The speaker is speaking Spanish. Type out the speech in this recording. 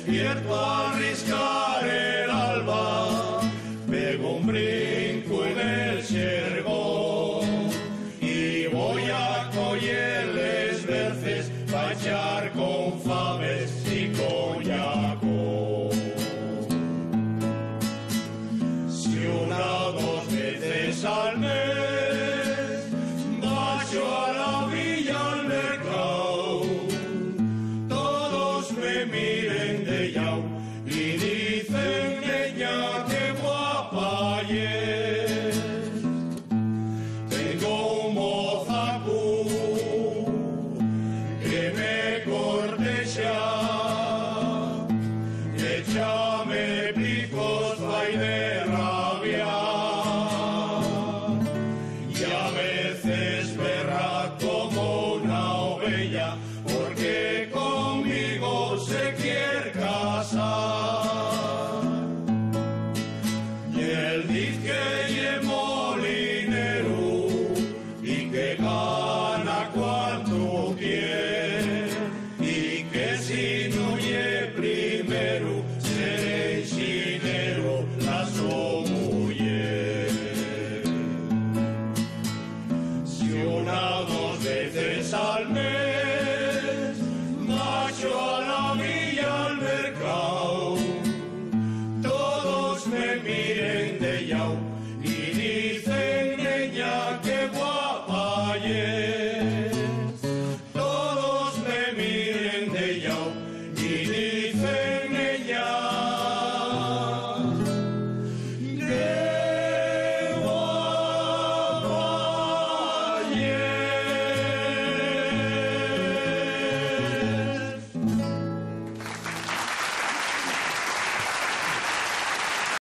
despierto a arriscar el alba, pego un brinco en el xergó y voy a collerles verces pa' echar con faves y collaco. Si una o dos veces al mes bajo a la villa al mercado, todos me miren de llau